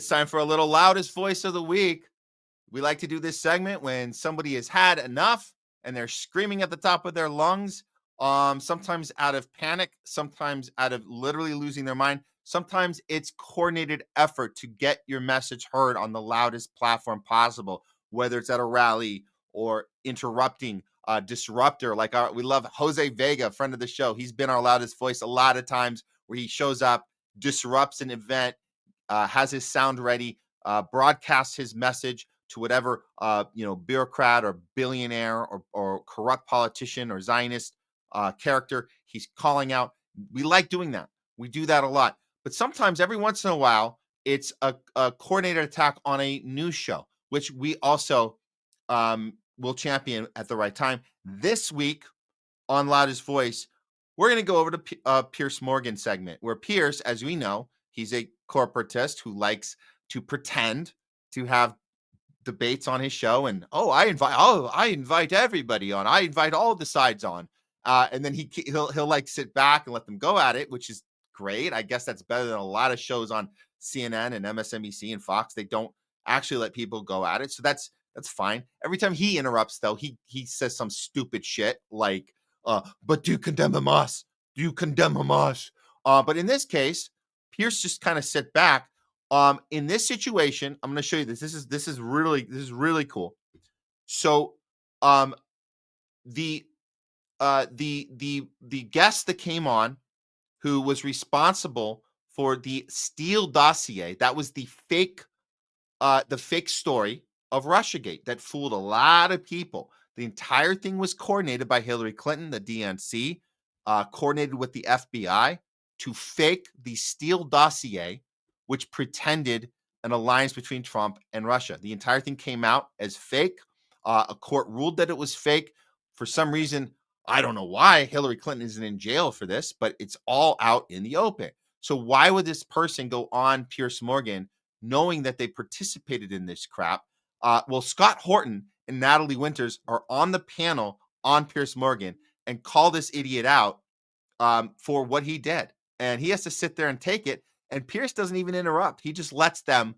It's time for a little loudest voice of the week. We like to do this segment when somebody has had enough and they're screaming at the top of their lungs, sometimes out of panic, sometimes out of literally losing their mind. Sometimes it's coordinated effort to get your message heard on the loudest platform possible, whether it's at a rally or interrupting a disruptor. Like we love Jose Vega, friend of the show. He's been our loudest voice a lot of times where he shows up, disrupts an event, has his sound ready, broadcasts his message to whatever bureaucrat or billionaire or corrupt politician or Zionist character he's calling out. We like doing that. We do that a lot. But sometimes, every once in a while, it's a coordinated attack on a news show, which we also will champion at the right time. This week on Loudest Voice, we're going to go over to Piers Morgan segment, where Piers, as we know, he's a corporatist who likes to pretend to have debates on his show, and I invite everybody on. I invite all the sides on, and then he'll like sit back and let them go at it, which is great. I guess that's better than a lot of shows on CNN and MSNBC and Fox. They don't actually let people go at it, so that's fine. Every time he interrupts, though, he says some stupid shit like, "But do you condemn Hamas? Do you condemn Hamas?" But in this case, Pierce just kind of sit back. In this situation, I'm going to show you this. This is really cool. So, the guest that came on, who was responsible for the Steele dossier, that was the fake story of Russiagate that fooled a lot of people. The entire thing was coordinated by Hillary Clinton, the DNC, coordinated with the FBI to fake the Steele dossier, which pretended an alliance between Trump and Russia. The entire thing came out as fake. A court ruled that it was fake. For some reason, I don't know why Hillary Clinton isn't in jail for this, but it's all out in the open. So why would this person go on Piers Morgan knowing that they participated in this crap? Well, Scott Horton and Natalie Winters are on the panel on Piers Morgan and call this idiot out for what he did. And he has to sit there and take it. And Pierce doesn't even interrupt. He just lets them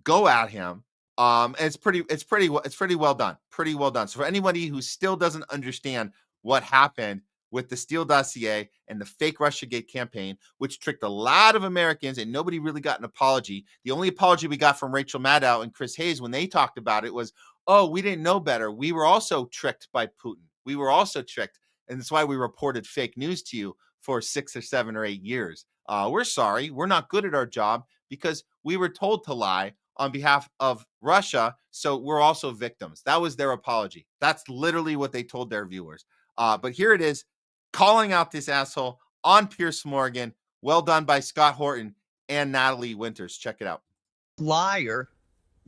go at him. And it's pretty well done. Pretty well done. So for anybody who still doesn't understand what happened with the Steele dossier and the fake Russiagate campaign, which tricked a lot of Americans, and nobody really got an apology. The only apology we got from Rachel Maddow and Chris Hayes when they talked about it was, "Oh, we didn't know better. We were also tricked by Putin. We were also tricked. And that's why we reported fake news to you for 6 or 7 or 8 years. We're sorry. We're not good at our job because we were told to lie on behalf of Russia. So we're also victims." That was their apology. That's literally what they told their viewers. But here it is, calling out this asshole on Piers Morgan. Well done by Scott Horton and Natalie Winters. Check it out. Liar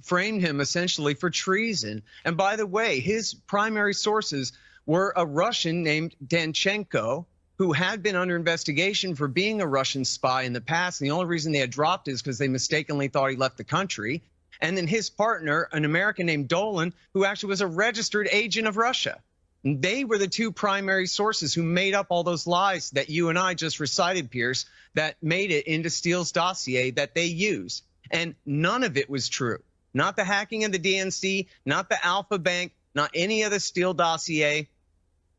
framed him essentially for treason. And by the way, his primary sources were a Russian named Danchenko, who had been under investigation for being a Russian spy in the past. And the only reason they had dropped is because they mistakenly thought he left the country. And then his partner, an American named Dolan, who actually was a registered agent of Russia. And they were the two primary sources who made up all those lies that you and I just recited, Pierce, that made it into Steele's dossier that they used. And none of it was true. Not the hacking of the DNC, not the Alpha Bank, not any of the Steele dossier.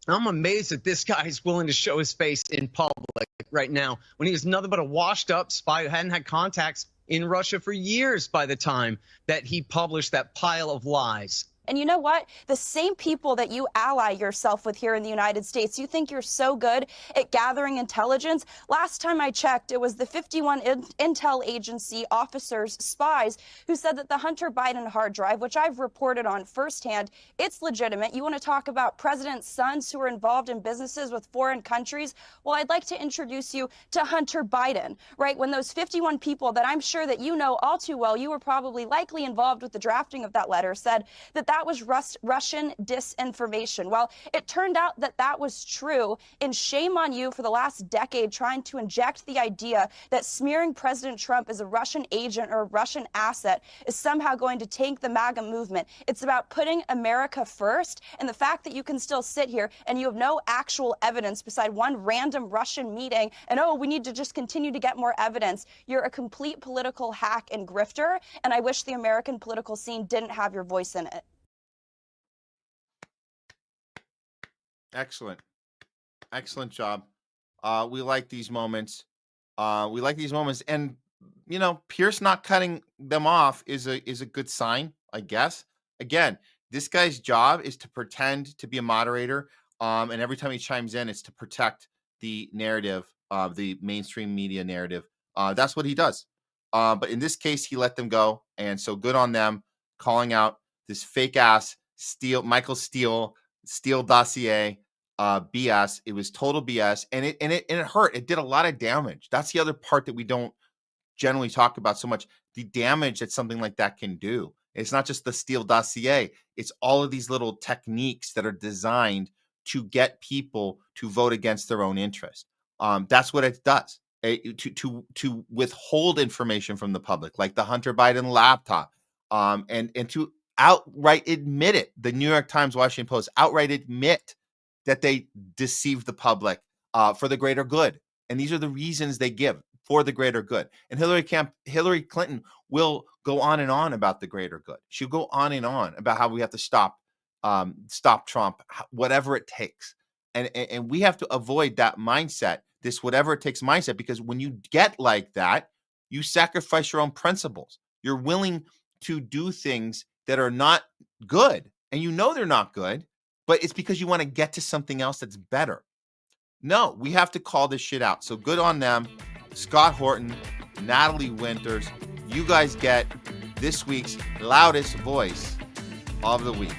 I'm amazed that this guy is willing to show his face in public right now when he was nothing but a washed up spy who hadn't had contacts in Russia for years by the time that he published that pile of lies. And you know what? The same people that you ally yourself with here in the United States, you think you're so good at gathering intelligence. Last time I checked, it was the 51 intel agency officers, spies, who said that the Hunter Biden hard drive, which I've reported on firsthand, it's legitimate. You want to talk about president's sons who are involved in businesses with foreign countries? Well, I'd like to introduce you to Hunter Biden, right? When those 51 people that I'm sure that you know all too well, you were probably likely involved with the drafting of that letter, said that that was Russian disinformation. Well, it turned out that that was true, and shame on you for the last decade trying to inject the idea that smearing President Trump as a Russian agent or a Russian asset is somehow going to tank the MAGA movement. It's about putting America first, and the fact that you can still sit here and you have no actual evidence beside one random Russian meeting and, oh, we need to just continue to get more evidence. You're a complete political hack and grifter, and I wish the American political scene didn't have your voice in it. Excellent. Excellent job. We like these moments. And you know, Pierce not cutting them off is a good sign, I guess. Again, this guy's job is to pretend to be a moderator. And every time he chimes in, it's to protect the narrative, the mainstream media narrative. That's what he does. But in this case, he let them go. And so good on them calling out this fake ass Michael Steele dossier BS. It was total BS. And it hurt. It did a lot of damage. That's the other part that we don't generally talk about so much. The damage that something like that can do. It's not just the Steele dossier. It's all of these little techniques that are designed to get people to vote against their own interest. That's what it does. To withhold information from the public, like the Hunter Biden laptop, and to outright admit it. The New York Times, Washington Post outright admit that they deceived the public for the greater good. And these are the reasons they give for the greater good. And Hillary Clinton will go on and on about the greater good. She'll go on and on about how we have to stop Trump, whatever it takes. And we have to avoid that mindset, this whatever it takes mindset, because when you get like that, you sacrifice your own principles. You're willing to do things that are not good, and you know they're not good, but it's because you want to get to something else that's better. No, we have to call this shit out. So good on them. Scott Horton, Natalie Winters, you guys get this week's loudest voice of the week.